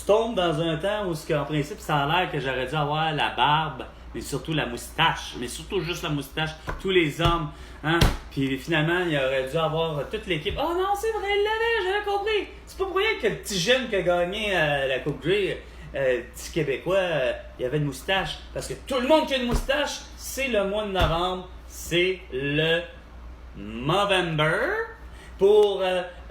tu tombes dans un temps où, en principe, ça a l'air que j'aurais dû avoir la barbe, mais surtout la moustache, mais surtout juste la moustache, tous les hommes, hein? Puis finalement, il aurait dû avoir toute l'équipe. Oh non, c'est vrai, il l'avait, j'avais compris. C'est pas pour rien que le petit jeune qui a gagné la Coupe Grey, petit Québécois, il avait une moustache. Parce que tout le monde qui a une moustache, c'est le mois de novembre, c'est le Movember, pour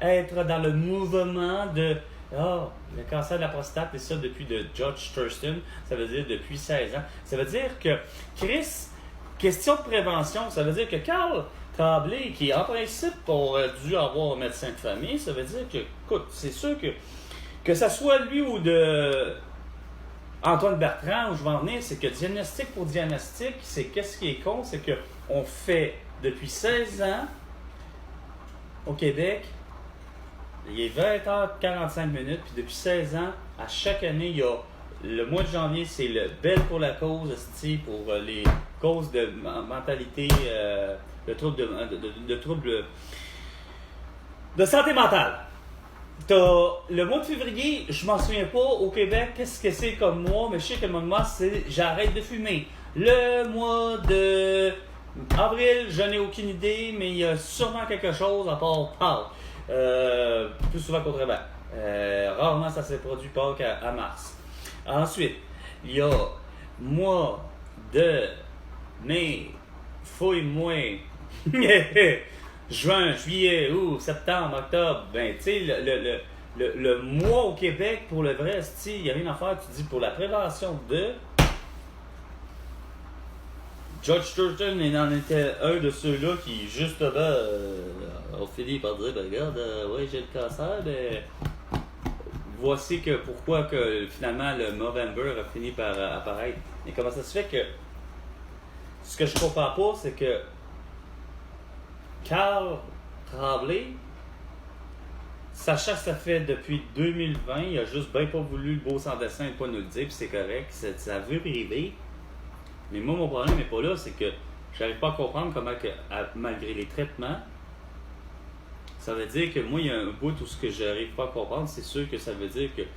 être dans le mouvement de le cancer de la prostate, et ça depuis de George Thurston, ça veut dire depuis 16 ans. Ça veut dire que, Chris, question de prévention, ça veut dire que Carl Tremblay, qui en principe aurait dû avoir un médecin de famille, ça veut dire que, écoute, c'est sûr que ça soit lui ou de Antoine Bertrand, où je vais en venir, c'est que diagnostic pour diagnostic, c'est qu'est-ce qui est con, c'est qu'on fait depuis 16 ans au Québec, il est 20h45, puis depuis 16 ans, à chaque année, il y a le mois de janvier, c'est le Belle pour la cause, pour les causes de mentalité, de troubles de santé mentale. T'as le mois de février, je m'en souviens pas, au Québec, qu'est-ce que c'est comme mois, mais je sais que le mois de mars, c'est j'arrête de fumer. Le mois de avril, je n'ai aucune idée, mais il y a sûrement quelque chose à part Pâques. Plus souvent qu'autrement. Rarement ça s'est produit Pâques à mars. Ensuite, il y a mois de mai, fouille-moi, juin, juillet, août, septembre, octobre. Ben, tu sais, le mois au Québec, pour le vrai, il n'y a rien à faire. Tu dis pour la prévention de. George Thurston en était un de ceux-là qui, justement, ont fini par dire ben, regarde, ouais, j'ai le cancer, mais voici que pourquoi que finalement le Movember a fini par apparaître. Mais comment ça se fait que ce que je comprends pas, c'est que Carl Tremblay, sachant que ça fait depuis 2020, il a juste bien pas voulu le beau sans dessin et pas nous le dire, puis c'est correct, c'est sa vie privée. Mais moi, mon problème n'est pas là, c'est que j'arrive pas à comprendre comment, malgré les traitements, ça veut dire que moi, il y a un bout où ce que j'arrive pas à comprendre, c'est sûr que ça veut dire qu'il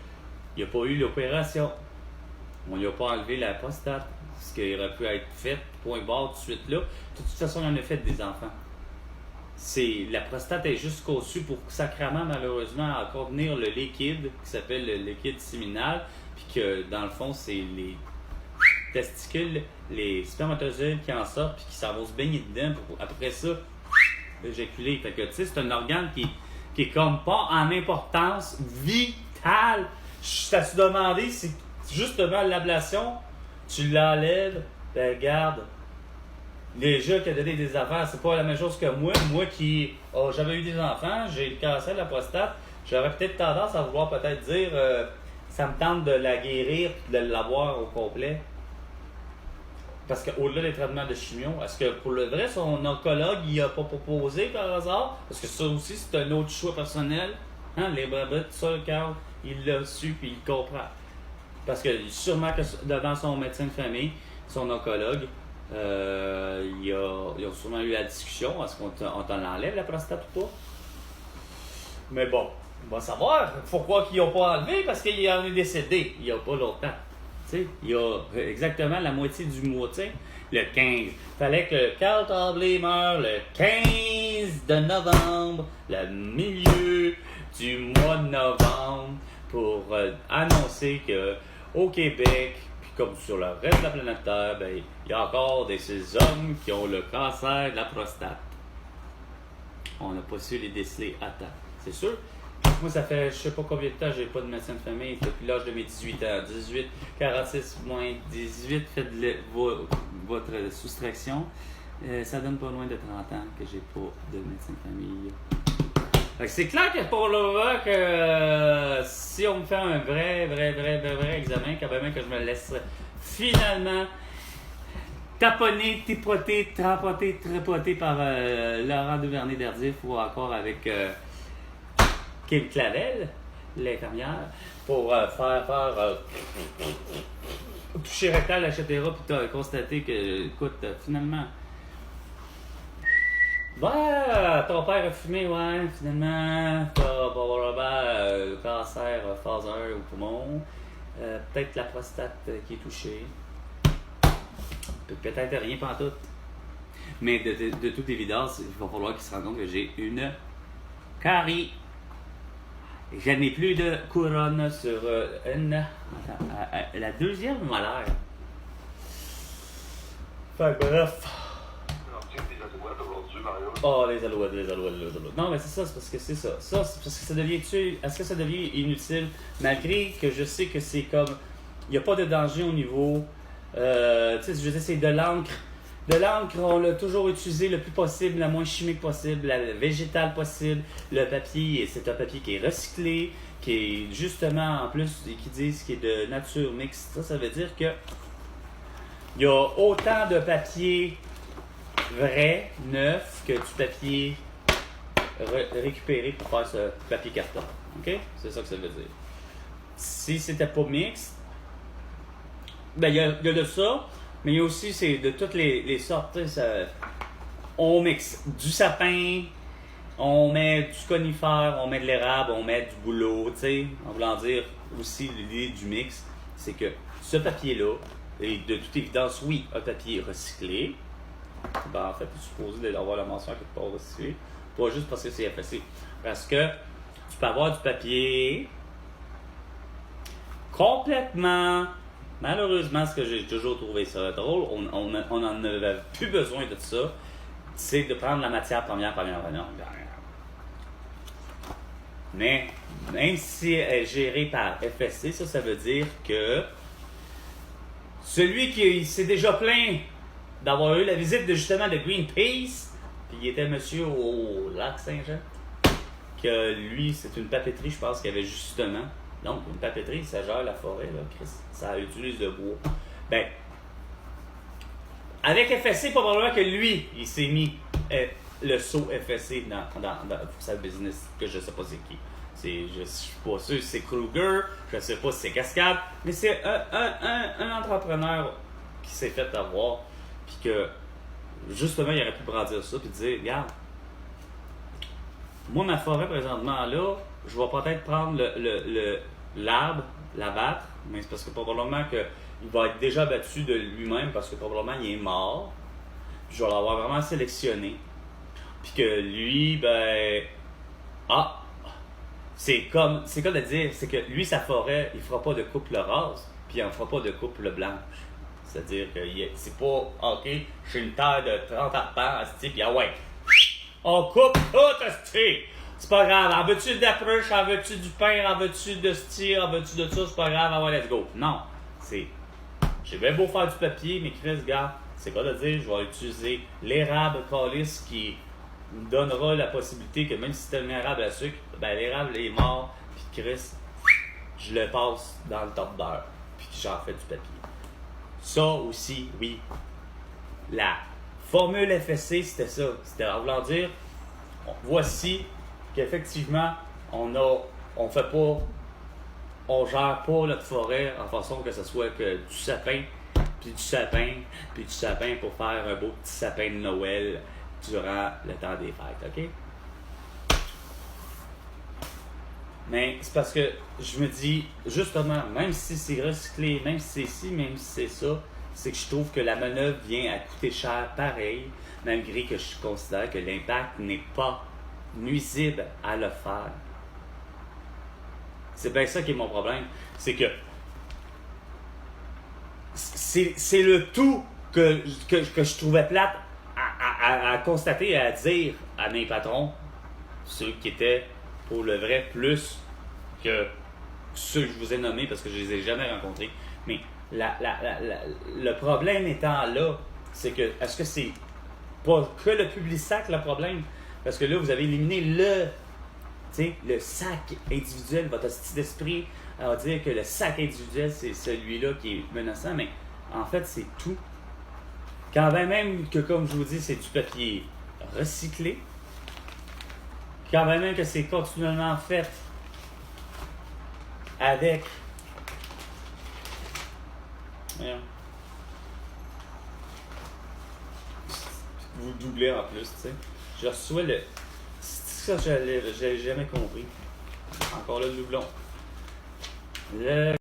n'y a pas eu l'opération. On lui a pas enlevé la prostate, ce qui aurait pu être fait, point barre, tout de suite là. De toute façon, il en a fait des enfants. La prostate est juste conçue pour sacrément, malheureusement, à contenir le liquide qui s'appelle le liquide séminal, puis que dans le fond, c'est les testicules, les spermatozoïdes qui en sortent puis qui s'en vont se baigner dedans pour après ça éjaculer. Fait que tu sais, c'est un organe qui est comme pas en importance vitale. Je t'ai demandé si justement l'ablation, tu l'enlèves, ben regarde, déjà qui a donné des affaires, c'est pas la même chose que moi. Moi qui j'avais eu des enfants, j'ai le cancer de la prostate, j'aurais peut-être tendance à vouloir peut-être dire ça me tente de la guérir et de l'avoir au complet. Parce qu'au-delà des traitements de chimio, est-ce que pour le vrai, son oncologue, il n'a pas proposé par hasard? Parce que ça aussi, c'est un autre choix personnel. Hein? Les brebis, tout ça, Carl, il l'a su puis il comprend. Parce que sûrement que devant son médecin de famille, son oncologue, ils ont sûrement eu la discussion. Est-ce qu'on t'en enlève la prostate ou pas? Mais bon, on va savoir pourquoi ils n'ont pas enlevé, parce qu'il en est décédé il n'y a pas longtemps. T'sais, il y a exactement la moitié du mois, le 15. Il fallait que Carl Tremblay meure le 15 de novembre, le milieu du mois de novembre, pour annoncer qu'au Québec, puis comme sur le reste de la planète Terre, ben, il y a encore ces hommes qui ont le cancer de la prostate. On n'a pas su les déceler à temps, c'est sûr. Moi, ça fait je sais pas combien de temps j'ai pas de médecin de famille, depuis l'âge de mes 18 ans. 18, 46 moins 18, faites votre soustraction. Ça donne pas loin de 30 ans que j'ai pas de médecin de famille. Fait que c'est clair que pour le moment, que si on me fait un vrai examen, quand même que je me laisse finalement taponner, tripoter par Laurent Duvernay-Tardif ou encore avec Kim Clavel, l'infirmière, pour faire toucher rectal, etc. Puis tu as constaté que, écoute, finalement, Ouais, ton père a fumé, ouais, finalement, t'as probablement le cancer phase 1 au poumon, peut-être la prostate qui est touchée, peut-être rien pantoute. Mais de toute évidence, il va falloir qu'il se rende compte que j'ai une carie. Je n'ai plus de couronne sur la deuxième molaire. Fait bref. Oh, les alouettes. Non, mais c'est ça, c'est parce que c'est ça. Ça, c'est parce que ça devient-tu. Est-ce que ça devient inutile? Malgré que je sais que c'est comme. Il n'y a pas de danger au niveau. Tu sais, je veux dire, c'est de l'encre. De l'encre, on l'a toujours utilisé le plus possible, la moins chimique possible, la végétale possible. Le papier, c'est un papier qui est recyclé, qui est justement, en plus, qui disent qu'il est de nature mixte. Ça veut dire que il y a autant de papier vrai, neuf, que du papier récupéré pour faire ce papier carton. OK? C'est ça que ça veut dire. Si c'était pas mixte, ben il y a de ça, mais il y a aussi de toutes les sortes. On mixe du sapin, on met du conifère, on met de l'érable, on met du bouleau, tu sais. En voulant dire aussi l'idée du mix, c'est que ce papier-là est de toute évidence, oui, un papier recyclé. Ben, en fait, tu es supposé avoir la mention quelque part recyclé. Pas juste parce que c'est FSC. Parce que tu peux avoir du papier complètement. Malheureusement, ce que j'ai toujours trouvé ça drôle, on n'en avait plus besoin de ça, c'est de prendre la matière première. Mais même si elle est gérée par FSC, ça veut dire que celui qui s'est déjà plaint d'avoir eu la visite justement de Greenpeace, puis il était monsieur au lac Saint-Jean, que lui, c'est une papeterie, je pense qu'il y avait justement. Donc, une papeterie, ça gère la forêt, là, Chris. Ça utilise le bois. Ben, avec FSC, probablement que lui, il s'est mis le saut FSC dans sa business, que je sais pas c'est qui. Je suis pas sûr si c'est Kruger, je sais pas si c'est Cascade, mais c'est un entrepreneur qui s'est fait avoir, puis que, justement, il aurait pu brandir ça, puis dire, regarde, moi, ma forêt, présentement, là, je vais peut-être prendre l'arbre, l'abattre, mais c'est parce que probablement qu'il va être déjà battu de lui-même parce que probablement il est mort. Puis je vais l'avoir vraiment sélectionné. Puis que lui, ben. Ah! C'est comme de dire, c'est que lui, sa forêt, il fera pas de couple rase, puis il en fera pas de couple blanche. C'est-à-dire que c'est pas, OK, j'ai une terre de 30 arpents, asti, puis ah ouais, on coupe tout, asti! C'est pas grave, en veux-tu de la pruche, en veux-tu du pain, en veux-tu de ce en veux-tu de ça, c'est pas grave, ah ouais, let's go. Non, j'ai bien beau faire du papier, mais Chris, gars, c'est quoi de dire, je vais utiliser l'érable calice qui me donnera la possibilité que même si c'est un érable à sucre, ben l'érable est mort, puis Chris, je le passe dans le top beurre, puis j'en fais du papier. Ça aussi, oui. La formule FSC, c'était ça. C'était en voulant dire, voici qu'effectivement, on gère pas notre forêt en façon que ce soit que du sapin, puis du sapin, puis du sapin pour faire un beau petit sapin de Noël durant le temps des fêtes, OK? Mais c'est parce que je me dis, justement, même si c'est recyclé, même si c'est ci, même si c'est ça, c'est que je trouve que la manœuvre vient à coûter cher pareil, malgré que je considère que l'impact n'est pas nuisible à le faire. C'est bien ça qui est mon problème. C'est que c'est le tout que je trouvais plate à constater et à dire à mes patrons, ceux qui étaient pour le vrai plus que ceux que je vous ai nommés parce que je les ai jamais rencontrés. Mais le problème étant là, c'est que est-ce que c'est pas que le Publisac le problème? Parce que là, vous avez éliminé le sac individuel, votre style d'esprit à dire que le sac individuel, c'est celui-là qui est menaçant, mais en fait, c'est tout. Quand même que, comme je vous dis, c'est du papier recyclé, quand même que c'est continuellement fait avec... Voyons. Vous doublez en plus, tu sais. Je reçois le. Ça, j'avais jamais compris. Encore là, le doublon. Le